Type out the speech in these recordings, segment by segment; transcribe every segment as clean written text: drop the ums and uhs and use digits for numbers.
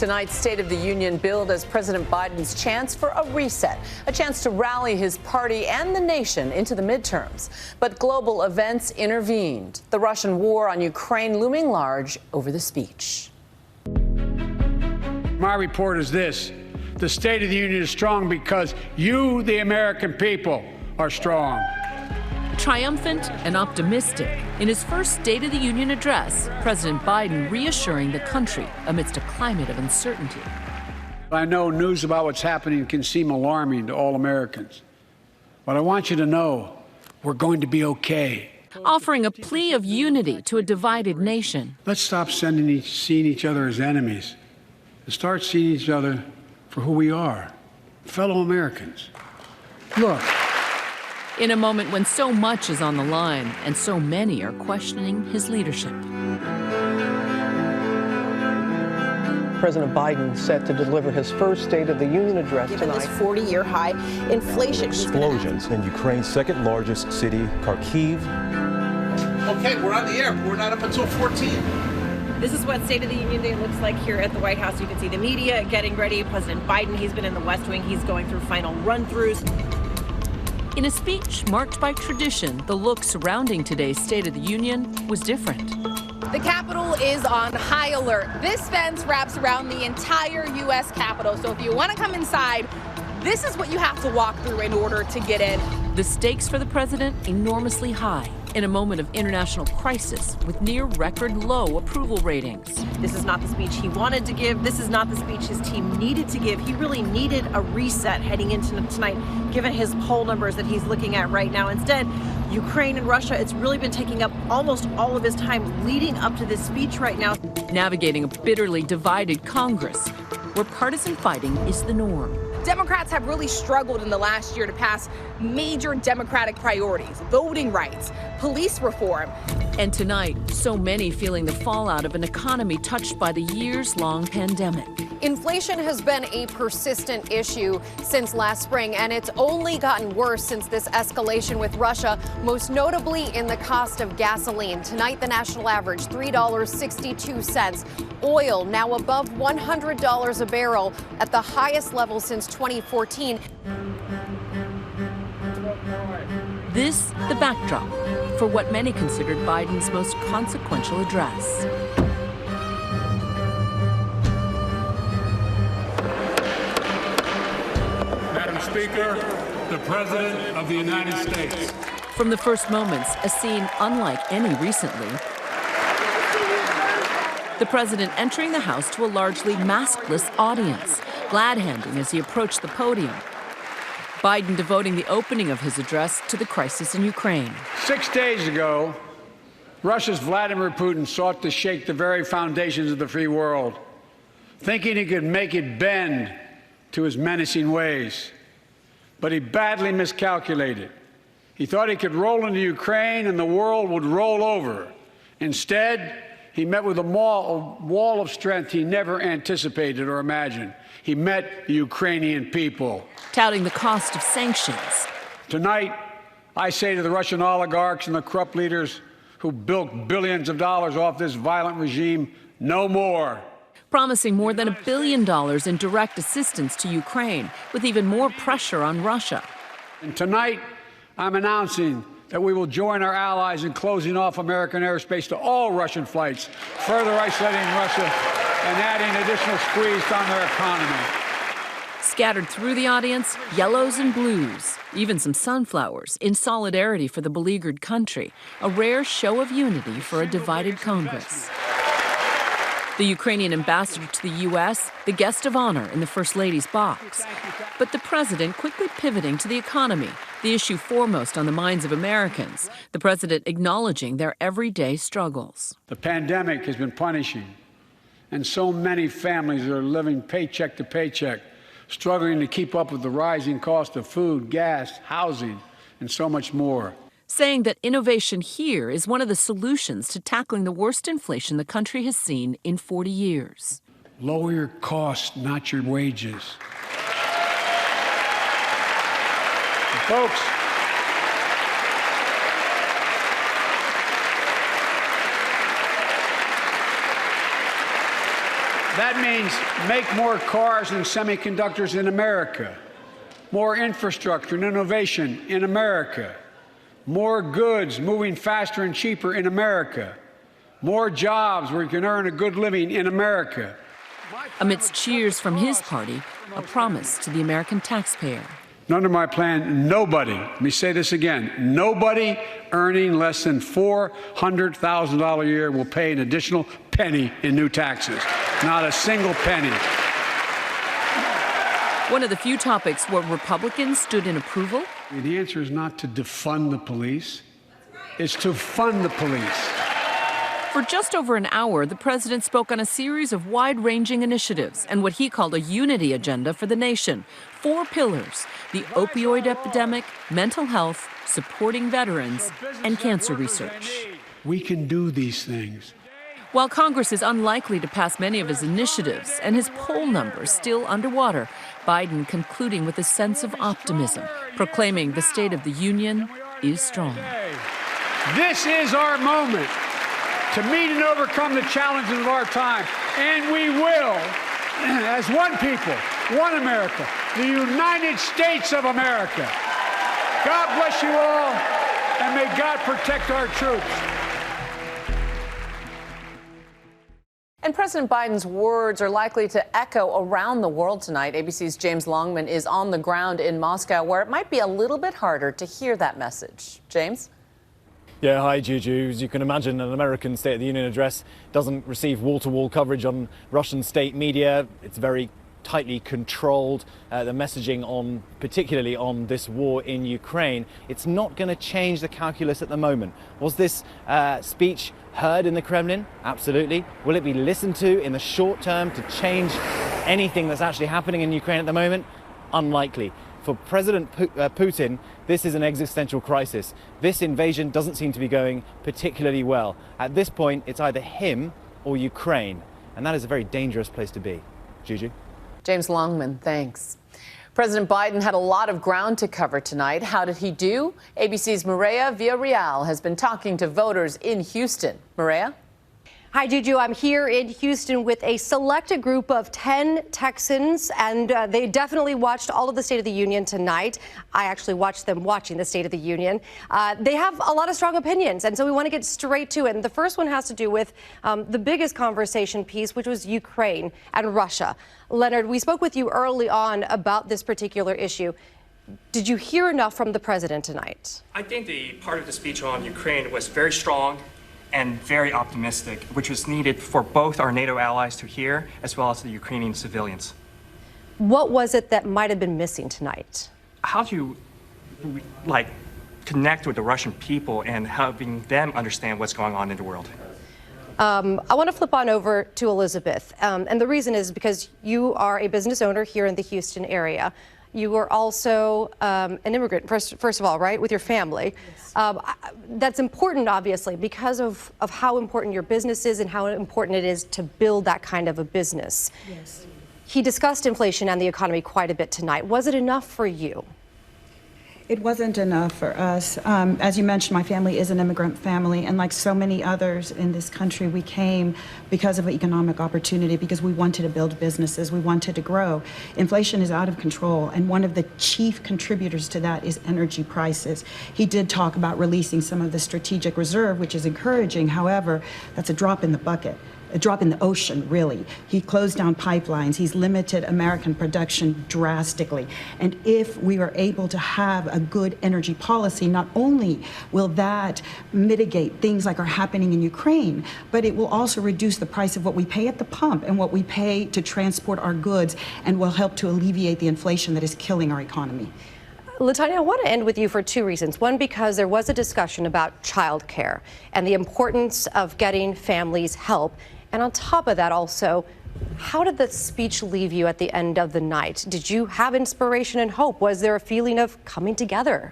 Tonight's State of the Union billed as President Biden's chance for a reset, a chance to rally his party and the nation into the midterms. But global events intervened, the Russian war on Ukraine looming large over the speech. My report is this: the State of the Union is strong because you, the American people, are strong. Triumphant and optimistic, in his first State of the Union address, President Biden reassuring the country amidst a climate of uncertainty. I know news about what's happening can seem alarming to all Americans, but I want you to know we're going to be okay. Offering a plea of unity to a divided nation. Let's stop seeing each other as enemies and start seeing each other for who we are, fellow Americans. Look. In a moment when so much is on the line and so many are questioning his leadership. President Biden set to deliver his first State of the Union address tonight. Given this 40-year high inflation. Explosions in Ukraine's second largest city, Kharkiv. Okay, we're on the air. We're not up until 14. This is what State of the Union Day looks like here at the White House. You can see the media getting ready. President Biden, he's been in the West Wing. He's going through final run-throughs. In a speech marked by tradition, the look surrounding today's State of the Union was different. The Capitol is on high alert. This fence wraps around the entire U.S. Capitol, so if you want to come inside, this is what you have to walk through in order to get in. The stakes for the president enormously high in a moment of international crisis with near record low approval ratings. This is not the speech he wanted to give. This is not the speech his team needed to give. He really needed a reset heading into tonight, given his poll numbers that he's looking at right now. Instead, Ukraine and Russia, it's really been taking up almost all of his time leading up to this speech right now. Navigating a bitterly divided Congress where partisan fighting is the norm. Democrats have really struggled in the last year to pass major Democratic priorities, voting rights, police reform. And tonight, so many feeling the fallout of an economy touched by the years-long pandemic. Inflation has been a persistent issue since last spring, and it's only gotten worse since this escalation with Russia, most notably in the cost of gasoline. Tonight, the national average, $3.62. Oil now above $100 a barrel at the highest level since 2014. This, the backdrop for what many considered Biden's most consequential address. Madam Speaker, the President of the United States. From the first moments, a scene unlike any recently. The president entering the House to a largely maskless audience, glad-handing as he approached the podium. Biden devoting the opening of his address to the crisis in Ukraine. 6 days ago, Russia's Vladimir Putin sought to shake the very foundations of the free world, thinking he could make it bend to his menacing ways. But he badly miscalculated. He thought he could roll into Ukraine and the world would roll over. Instead, he met with a wall of strength he never anticipated or imagined. He met the Ukrainian people. Touting the cost of sanctions. Tonight, I say to the Russian oligarchs and the corrupt leaders who bilked billions of dollars off this violent regime, no more. Promising more than $1 billion in direct assistance to Ukraine, with even more pressure on Russia. And tonight, I'm announcing that we will join our allies in closing off American airspace to all Russian flights, further isolating Russia and adding additional squeeze on their economy. Scattered through the audience, yellows and blues, even some sunflowers in solidarity for the beleaguered country, a rare show of unity for a divided Congress. The Ukrainian ambassador to the U.S., the guest of honor in the First Lady's box. But the president quickly pivoting to the economy, the issue foremost on the minds of Americans, the president acknowledging their everyday struggles. The pandemic has been punishing, and so many families are living paycheck to paycheck, struggling to keep up with the rising cost of food, gas, housing, and so much more. Saying that innovation here is one of the solutions to tackling the worst inflation the country has seen in 40 years. Lower your costs, not your wages. And folks, That means make more cars and semiconductors in America, more infrastructure and innovation in America, more goods moving faster and cheaper in America, more jobs where you can earn a good living in America. Amidst cheers from his party, a promise to the American taxpayer. Under my plan, nobody, let me say this again, nobody earning less than $400,000 a year will pay an additional penny in new taxes. Not a single penny. One of the few topics where Republicans stood in approval. The answer is not to defund the police, it's to fund the police. For just over an hour, the president spoke on a series of wide-ranging initiatives and what he called a unity agenda for the nation. 4 pillars: the opioid epidemic, mental health, supporting veterans, and cancer research. We can do these things. While Congress is unlikely to pass many of his initiatives and his poll numbers still underwater, Biden concluding with a sense of optimism, proclaiming the State of the Union is strong. This is our moment to meet and overcome the challenges of our time, and we will, as one people, one America, the United States of America. God bless you all, and may God protect our troops. And President Biden's words are likely to echo around the world tonight. ABC's James Longman is on the ground in Moscow, where it might be a little bit harder to hear that message. James? Yeah, hi, Juju. As you can imagine, an American State of the Union address doesn't receive wall-to-wall coverage on Russian state media. It's very tightly controlled. The messaging on, particularly on this war in Ukraine, it's not going to change the calculus at the moment. Was this speech heard in the Kremlin? Absolutely. Will it be listened to in the short term to change anything that's actually happening in Ukraine at the moment? Unlikely. For President Putin, this is an existential crisis. This invasion doesn't seem to be going particularly well. At this point, it's either him or Ukraine, and that is a very dangerous place to be. Juju? James Longman, thanks. President Biden had a lot of ground to cover tonight. How did he do? ABC's Maria Villarreal has been talking to voters in Houston. Maria? Hi, Juju. I'm here in Houston with a selected group of 10 Texans, and they definitely watched all of the State of the Union tonight. I actually watched them watching the State of the Union. They have a lot of strong opinions, and so we want to get straight to it. And the first one has to do with the biggest conversation piece, which was Ukraine and Russia. Leonard, we spoke with you early on about this particular issue. Did you hear enough from the president tonight? I think the part of the speech on Ukraine was very strong and very optimistic, which was needed for both our NATO allies to hear, as well as the Ukrainian civilians. What was it that might have been missing tonight? How do you, connect with the Russian people and helping them understand what's going on in the world? I want to flip on over to Elizabeth, and the reason is because you are a business owner here in the Houston area. You are also an immigrant, first of all, right, with your family. Yes. That's important, obviously, because of how important your business is and how important it is to build that kind of a business. Yes. He discussed inflation and the economy quite a bit tonight. Was it enough for you? It wasn't enough for us. As you mentioned, my family is an immigrant family, and like so many others in this country, we came because of economic opportunity, because we wanted to build businesses, we wanted to grow. Inflation is out of control, and one of the chief contributors to that is energy prices. He did talk about releasing some of the strategic reserve, which is encouraging. However, that's a drop in the bucket. A drop in the ocean, really. He closed down pipelines. He's limited American production drastically. And if we are able to have a good energy policy, not only will that mitigate things like are happening in Ukraine, but it will also reduce the price of what we pay at the pump and what we pay to transport our goods, and will help to alleviate the inflation that is killing our economy. Latanya, I want to end with you for 2 reasons. One, because there was a discussion about childcare and the importance of getting families help. And on top of that, also, how did the speech leave you at the end of the night? Did you have inspiration and hope? Was there a feeling of coming together?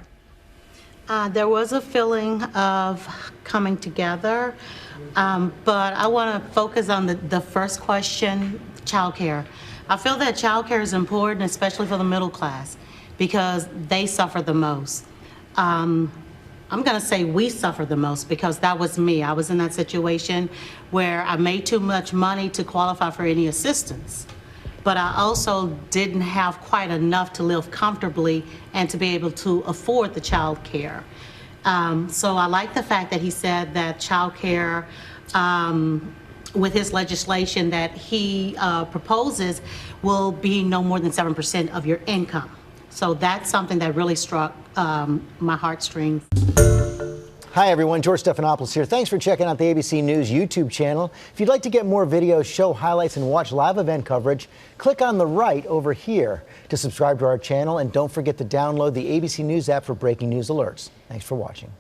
There was a feeling of coming together, but I want to focus on the first question, childcare. I feel that childcare is important, especially for the middle class, because they suffer the most. I'm going to say we suffered the most because that was me. I was in that situation where I made too much money to qualify for any assistance. But I also didn't have quite enough to live comfortably and to be able to afford the child care. So I like the fact that he said that child care, with his legislation that he proposes, will be no more than 7% of your income. So that's something that really struck my heartstrings. Hi, everyone. George Stephanopoulos here. Thanks for checking out the ABC News YouTube channel. If you'd like to get more videos, show highlights, and watch live event coverage, click on the right over here to subscribe to our channel. And don't forget to download the ABC News app for breaking news alerts. Thanks for watching.